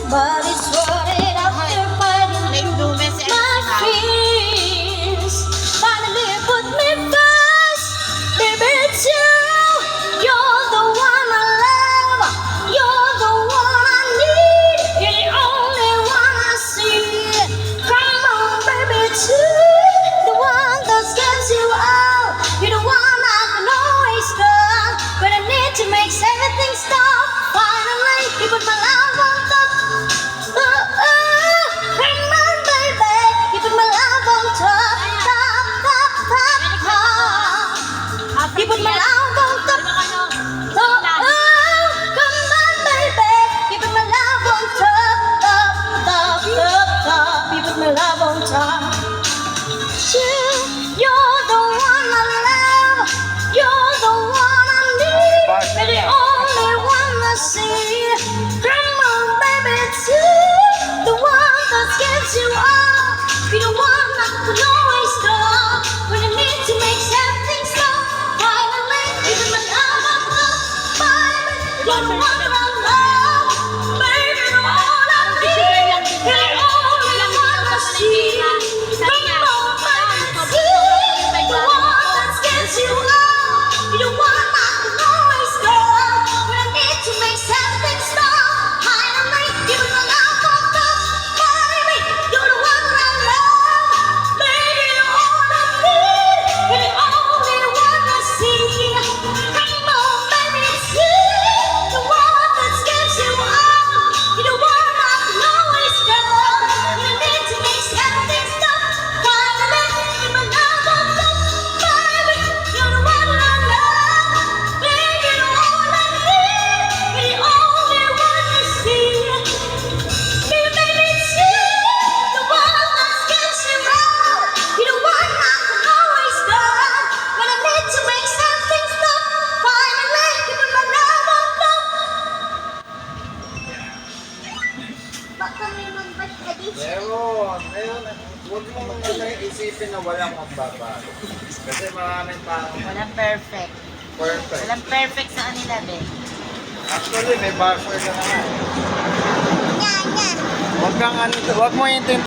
Everybody's running after fighting my fears. Finally put me first, baby, it's you. You're the one I love. You're the one I need. You're the only one I see. Come on, baby, it's you. The one that scares you out. You're the one I can always call when I need to make everything stop. Finally, you put my love on top. Come on, baby, you put my love on top. You put my love on top. Come on, baby, you put my love on top. You put my love on top. You're the one I love. You're the one I need. You're the only one I see. Come on, baby, it's you. The one that gets you up. You're the one that can always stop when I need to make something stop. Finally, you put my love on top. Baby, you're the one I love. Baby, the one I need. You're the only one I see. Come on, baby, it's you. The one that gets you up. You're the one I can always stop when I need to make something stop. Finally, you put my love on top. Baby, you're the one I love. Baby, you're all I need. You're the only one I see. Come on, baby, it's you. The one that gets you up. You're the one I can always stop when I need to make something stop. Finally, you put my love on top. Baby, you're the one I love. Baby, you're all I need. You're the only one I see. Baby, it's you. The one that gets you out. You're the one I can always stop when I need to make something stop. Finally, you put my love on top. Baka may mag-ba't ka dito? Meron. Huwag mo muna isipin na walang magbabago. Kasi maraming tao. Walang perfect. Perfect. Walang perfect sa kanila, be. Actually, may buffer ka na nga. Yan, yan. Huwag mo intindi.